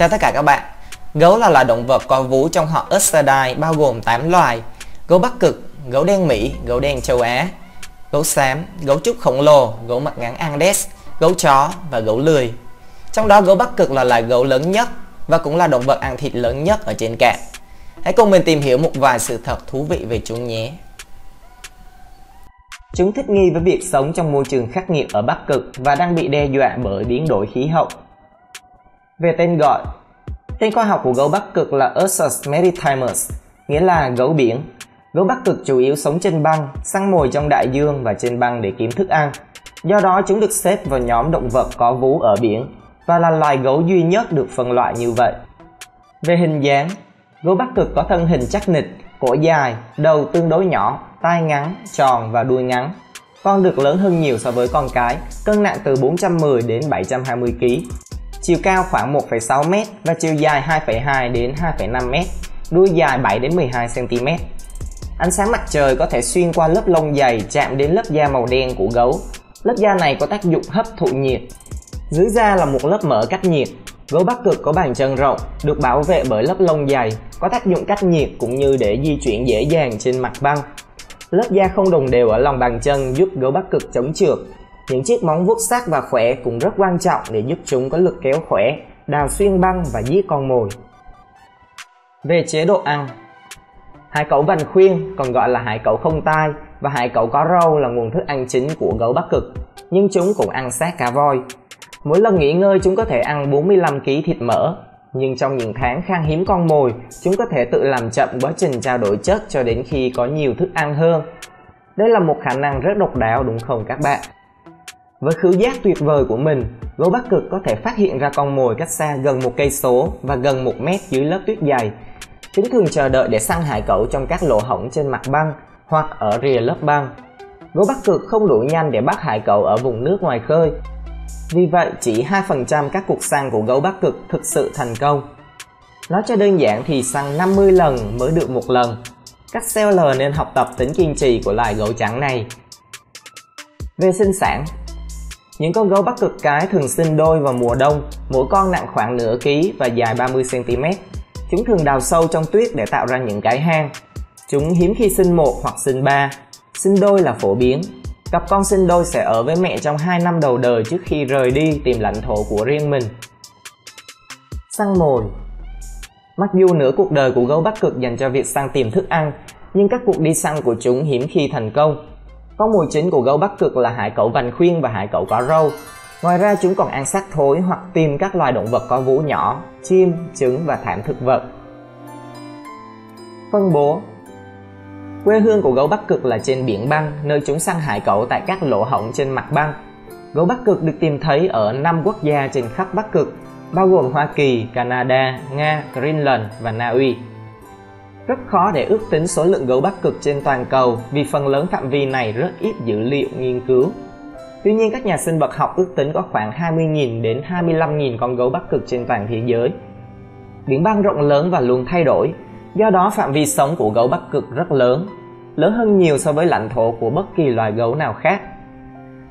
Chào tất cả các bạn. Gấu là loài động vật có vú trong họ Ursidae bao gồm 8 loài: gấu Bắc Cực, gấu đen Mỹ, gấu đen châu Á, gấu xám, gấu trúc khổng lồ, gấu mặt ngắn Andes, gấu chó và gấu lười. Trong đó gấu Bắc Cực là loài gấu lớn nhất và cũng là động vật ăn thịt lớn nhất ở trên cạn. Hãy cùng mình tìm hiểu một vài sự thật thú vị về chúng nhé. Chúng thích nghi với việc sống trong môi trường khắc nghiệt ở Bắc Cực và đang bị đe dọa bởi biến đổi khí hậu. Về tên gọi, tên khoa học của gấu Bắc Cực là Ursus maritimus, nghĩa là gấu biển. Gấu Bắc Cực chủ yếu sống trên băng, săn mồi trong đại dương và trên băng để kiếm thức ăn. Do đó chúng được xếp vào nhóm động vật có vú ở biển và là loài gấu duy nhất được phân loại như vậy. Về hình dáng, gấu Bắc Cực có thân hình chắc nịch, cổ dài, đầu tương đối nhỏ, tai ngắn, tròn và đuôi ngắn. Con được lớn hơn nhiều so với con cái, cân nặng từ 410 đến 720 kg. Chiều cao khoảng 1,6 m và chiều dài 2,2 đến 2,5 m, đuôi dài 7 đến 12 cm. Ánh sáng mặt trời có thể xuyên qua lớp lông dày chạm đến lớp da màu đen của gấu. Lớp da này có tác dụng hấp thụ nhiệt. Dưới da là một lớp mỡ cách nhiệt. Gấu Bắc Cực có bàn chân rộng, được bảo vệ bởi lớp lông dày, có tác dụng cách nhiệt cũng như để di chuyển dễ dàng trên mặt băng. Lớp da không đồng đều ở lòng bàn chân giúp gấu Bắc Cực chống trượt. Những chiếc móng vuốt sắc và khỏe cũng rất quan trọng để giúp chúng có lực kéo khỏe, đào xuyên băng và giết con mồi. Về chế độ ăn, hải cẩu vành khuyên, còn gọi là hải cẩu không tai, và hải cẩu có râu là nguồn thức ăn chính của gấu Bắc Cực, nhưng chúng cũng ăn xác cá voi. Mỗi lần nghỉ ngơi chúng có thể ăn 45 kg thịt mỡ, nhưng trong những tháng khan hiếm con mồi, chúng có thể tự làm chậm quá trình trao đổi chất cho đến khi có nhiều thức ăn hơn. Đây là một khả năng rất độc đáo đúng không các bạn? Với khứu giác tuyệt vời của mình, gấu Bắc Cực có thể phát hiện ra con mồi cách xa gần 1 cây số và gần 1 mét dưới lớp tuyết dày. Chúng thường chờ đợi để săn hải cẩu trong các lỗ hổng trên mặt băng hoặc ở rìa lớp băng. Gấu Bắc Cực không đủ nhanh để bắt hải cẩu ở vùng nước ngoài khơi. Vì vậy, chỉ 2% các cuộc săn của gấu Bắc Cực thực sự thành công. Nói cho đơn giản thì săn 50 lần mới được 1 lần. Các seller nên học tập tính kiên trì của loài gấu trắng này. Về sinh sản, những con gấu Bắc Cực cái thường sinh đôi vào mùa đông, mỗi con nặng khoảng nửa ký và dài 30 cm. Chúng thường đào sâu trong tuyết để tạo ra những cái hang. Chúng hiếm khi sinh một hoặc sinh 3. Sinh đôi là phổ biến. Cặp con sinh đôi sẽ ở với mẹ trong 2 năm đầu đời trước khi rời đi tìm lãnh thổ của riêng mình. Săn mồi. Mặc dù nửa cuộc đời của gấu Bắc Cực dành cho việc săn tìm thức ăn, nhưng các cuộc đi săn của chúng hiếm khi thành công. Con mồi chính của gấu Bắc Cực là hải cẩu vành khuyên và hải cẩu có râu. Ngoài ra chúng còn ăn xác thối hoặc tìm các loài động vật có vú nhỏ, chim, trứng và thảm thực vật. Phân bố. Quê hương của gấu Bắc Cực là trên biển băng, nơi chúng săn hải cẩu tại các lỗ hổng trên mặt băng. Gấu Bắc Cực được tìm thấy ở 5 quốc gia trên khắp Bắc Cực, bao gồm Hoa Kỳ, Canada, Nga, Greenland và Na Uy. Rất khó để ước tính số lượng gấu Bắc Cực trên toàn cầu vì phần lớn phạm vi này rất ít dữ liệu nghiên cứu. Tuy nhiên, các nhà sinh vật học ước tính có khoảng 20.000 đến 25.000 con gấu Bắc Cực trên toàn thế giới. Biển băng rộng lớn và luôn thay đổi, do đó phạm vi sống của gấu Bắc Cực rất lớn hơn nhiều so với lãnh thổ của bất kỳ loài gấu nào khác.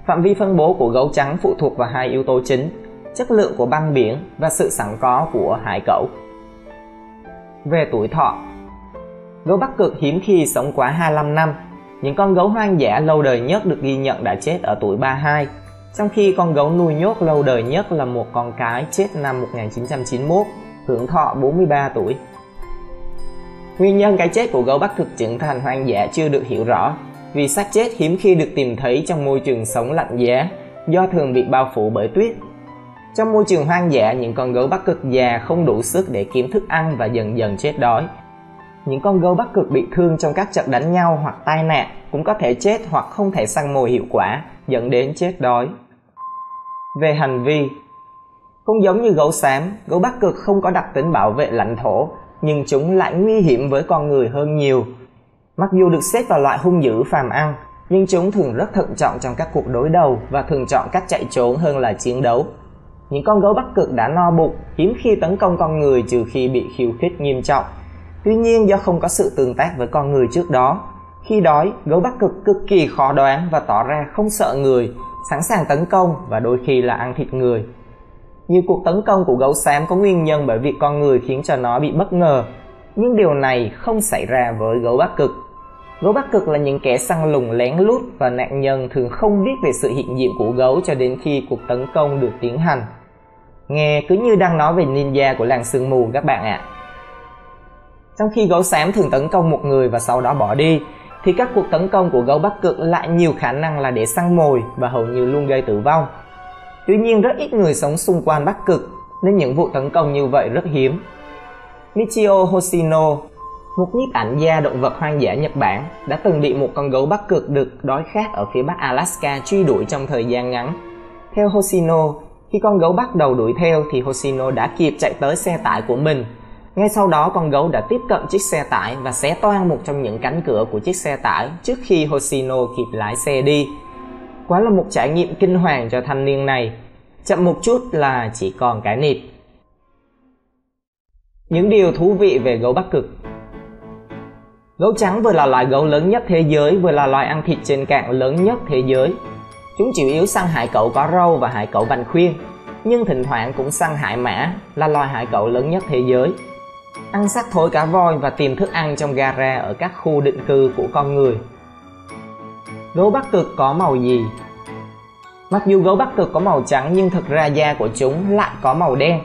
Phạm vi phân bố của gấu trắng phụ thuộc vào 2 yếu tố chính: chất lượng của băng biển và sự sẵn có của hải cẩu. Về tuổi thọ, gấu Bắc Cực hiếm khi sống quá 25 năm. Những con gấu hoang dã lâu đời nhất được ghi nhận đã chết ở tuổi 32, trong khi con gấu nuôi nhốt lâu đời nhất là một con cái chết năm 1991, hưởng thọ 43 tuổi. Nguyên nhân cái chết của gấu Bắc Cực trưởng thành hoang dã chưa được hiểu rõ, vì xác chết hiếm khi được tìm thấy trong môi trường sống lạnh giá, do thường bị bao phủ bởi tuyết. Trong môi trường hoang dã, những con gấu Bắc Cực già không đủ sức để kiếm thức ăn và dần dần chết đói. Những con gấu Bắc Cực bị thương trong các trận đánh nhau hoặc tai nạn cũng có thể chết hoặc không thể săn mồi hiệu quả, dẫn đến chết đói. Về hành vi, không giống như gấu xám, gấu Bắc Cực không có đặc tính bảo vệ lãnh thổ, nhưng chúng lại nguy hiểm với con người hơn nhiều. Mặc dù được xếp vào loại hung dữ phàm ăn, nhưng chúng thường rất thận trọng trong các cuộc đối đầu và thường chọn cách chạy trốn hơn là chiến đấu. Những con gấu Bắc Cực đã no bụng, hiếm khi tấn công con người trừ khi bị khiêu khích nghiêm trọng. Tuy nhiên, do không có sự tương tác với con người trước đó, khi đói, gấu Bắc Cực cực kỳ khó đoán và tỏ ra không sợ người, sẵn sàng tấn công và đôi khi là ăn thịt người. Nhiều cuộc tấn công của gấu xám có nguyên nhân bởi việc con người khiến cho nó bị bất ngờ, nhưng điều này không xảy ra với gấu Bắc Cực. Gấu Bắc Cực là những kẻ săn lùng lén lút và nạn nhân thường không biết về sự hiện diện của gấu cho đến khi cuộc tấn công được tiến hành. Nghe cứ như đang nói về ninja của làng sương mù các bạn ạ. Trong khi gấu xám thường tấn công một người và sau đó bỏ đi, thì các cuộc tấn công của gấu Bắc Cực lại nhiều khả năng là để săn mồi và hầu như luôn gây tử vong. Tuy nhiên rất ít người sống xung quanh Bắc Cực nên những vụ tấn công như vậy rất hiếm. Michio Hoshino, một nhiếp ảnh gia động vật hoang dã Nhật Bản, đã từng bị một con gấu Bắc Cực đực đói khát ở phía bắc Alaska truy đuổi trong thời gian ngắn. Theo Hoshino, khi con gấu bắt đầu đuổi theo thì Hoshino đã kịp chạy tới xe tải của mình. Ngay sau đó con gấu đã tiếp cận chiếc xe tải và xé toang một trong những cánh cửa của chiếc xe tải trước khi Hoshino kịp lái xe đi. Quá là một trải nghiệm kinh hoàng cho thanh niên này. Chậm một chút là chỉ còn cái nịt. Những điều thú vị về gấu Bắc Cực. Gấu trắng vừa là loài gấu lớn nhất thế giới, vừa là loài ăn thịt trên cạn lớn nhất thế giới. Chúng chủ yếu săn hải cẩu có râu và hải cẩu vành khuyên, nhưng thỉnh thoảng cũng săn hải mã, là loài hải cẩu lớn nhất thế giới. Ăn xác thối cá voi và tìm thức ăn trong gara ở các khu định cư của con người. Gấu Bắc Cực có màu gì? Mặc dù gấu Bắc Cực có màu trắng nhưng thực ra da của chúng lại có màu đen.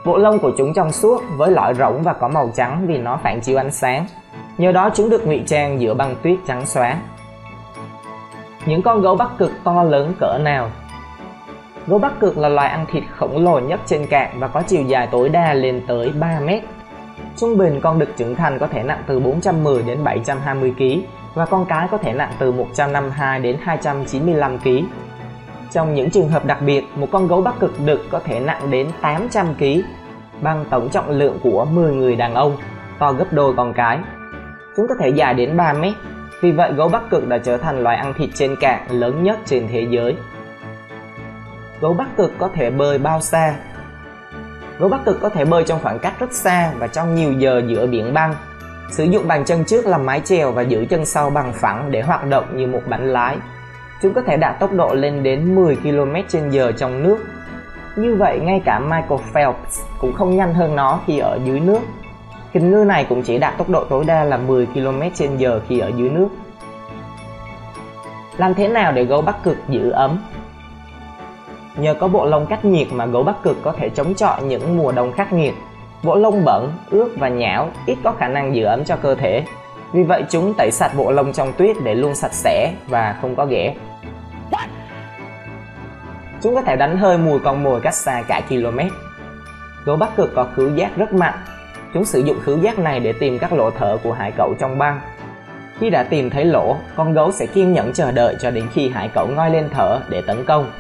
Bộ lông của chúng trong suốt với lõi rỗng và có màu trắng vì nó phản chiếu ánh sáng. Nhờ đó chúng được ngụy trang giữa băng tuyết trắng xóa. Những con gấu Bắc Cực to lớn cỡ nào? Gấu Bắc Cực là loài ăn thịt khổng lồ nhất trên cạn và có chiều dài tối đa lên tới 3 mét. Trung bình con đực trưởng thành có thể nặng từ 410 đến 720 kg và con cái có thể nặng từ 152 đến 295 kg. Trong những trường hợp đặc biệt, một con gấu Bắc Cực đực có thể nặng đến 800 kg, bằng tổng trọng lượng của 10 người đàn ông, to gấp đôi con cái. Chúng có thể dài đến 3 mét, vì vậy gấu Bắc Cực đã trở thành loài ăn thịt trên cạn lớn nhất trên thế giới. Gấu Bắc Cực có thể bơi bao xa? Gấu Bắc Cực có thể bơi trong khoảng cách rất xa và trong nhiều giờ giữa biển băng, sử dụng bàn chân trước làm mái chèo và giữ chân sau bằng phẳng để hoạt động như một bánh lái. Chúng có thể đạt tốc độ lên đến 10 km/h trong nước. Như vậy ngay cả Michael Phelps cũng không nhanh hơn nó khi ở dưới nước. Kình ngư này cũng chỉ đạt tốc độ tối đa là 10 km/h khi ở dưới nước. Làm thế nào để gấu Bắc Cực giữ ấm? Nhờ có bộ lông cách nhiệt mà gấu Bắc Cực có thể chống chọi những mùa đông khắc nghiệt. Bộ lông bẩn, ướt và nhão ít có khả năng giữ ấm cho cơ thể. Vì vậy chúng tẩy sạch bộ lông trong tuyết để luôn sạch sẽ và không có ghẻ. Chúng có thể đánh hơi mùi con mồi cách xa cả km. Gấu Bắc Cực có khứu giác rất mạnh. Chúng sử dụng khứu giác này để tìm các lỗ thở của hải cẩu trong băng. Khi đã tìm thấy lỗ, con gấu sẽ kiên nhẫn chờ đợi cho đến khi hải cẩu ngoi lên thở để tấn công.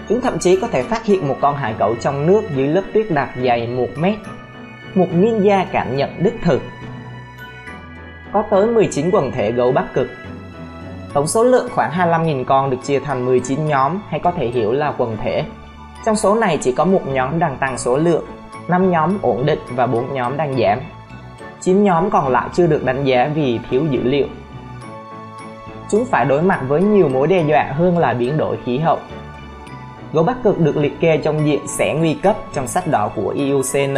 Chúng thậm chí có thể phát hiện một con hải cẩu trong nước dưới lớp tuyết đặc dày 1 mét. Một ninja cảm nhận đích thực. Có tới 19 quần thể gấu Bắc Cực. Tổng số lượng khoảng 25.000 con được chia thành 19 nhóm hay có thể hiểu là quần thể. Trong số này chỉ có một nhóm đang tăng số lượng, 5 nhóm ổn định và 4 nhóm đang giảm. 9 nhóm còn lại chưa được đánh giá vì thiếu dữ liệu. Chúng phải đối mặt với nhiều mối đe dọa hơn là biến đổi khí hậu. Gấu Bắc Cực được liệt kê trong diện sẽ nguy cấp trong sách đỏ của IUCN,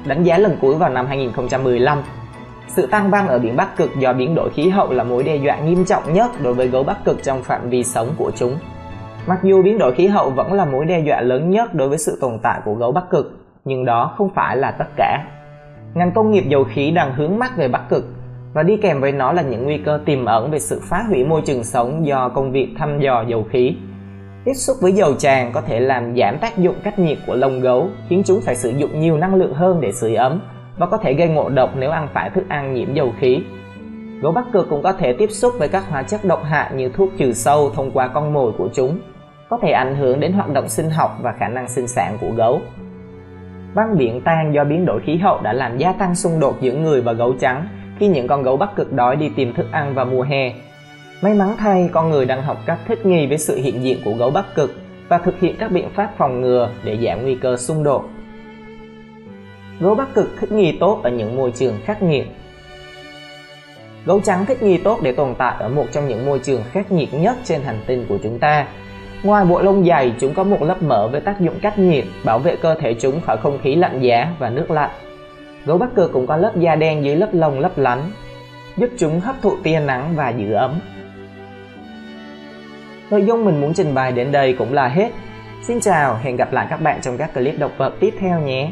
đánh giá lần cuối vào năm 2015. Sự tăng băng ở biển Bắc Cực do biến đổi khí hậu là mối đe dọa nghiêm trọng nhất đối với gấu Bắc Cực trong phạm vi sống của chúng. Mặc dù biến đổi khí hậu vẫn là mối đe dọa lớn nhất đối với sự tồn tại của gấu Bắc Cực, nhưng đó không phải là tất cả. Ngành công nghiệp dầu khí đang hướng mắt về Bắc Cực, và đi kèm với nó là những nguy cơ tiềm ẩn về sự phá hủy môi trường sống do công việc thăm dò dầu khí. Tiếp xúc với dầu tràn có thể làm giảm tác dụng cách nhiệt của lông gấu, khiến chúng phải sử dụng nhiều năng lượng hơn để sưởi ấm, và có thể gây ngộ độc nếu ăn phải thức ăn nhiễm dầu khí. Gấu Bắc Cực cũng có thể tiếp xúc với các hóa chất độc hại như thuốc trừ sâu thông qua con mồi của chúng, có thể ảnh hưởng đến hoạt động sinh học và khả năng sinh sản của gấu. Băng biển tan do biến đổi khí hậu đã làm gia tăng xung đột giữa người và gấu trắng khi những con gấu Bắc Cực đói đi tìm thức ăn vào mùa hè. May mắn thay, con người đang học cách thích nghi với sự hiện diện của gấu Bắc Cực và thực hiện các biện pháp phòng ngừa để giảm nguy cơ xung đột. Gấu Bắc Cực thích nghi tốt ở những môi trường khắc nghiệt. Gấu trắng thích nghi tốt để tồn tại ở một trong những môi trường khắc nghiệt nhất trên hành tinh của chúng ta. Ngoài bộ lông dày, chúng có một lớp mỡ với tác dụng cách nhiệt, bảo vệ cơ thể chúng khỏi không khí lạnh giá và nước lạnh. Gấu Bắc Cực cũng có lớp da đen dưới lớp lông lấp lánh, giúp chúng hấp thụ tia nắng và giữ ấm. Nội dung mình muốn trình bày đến đây cũng là hết. Xin chào, hẹn gặp lại các bạn trong các clip động vật tiếp theo nhé.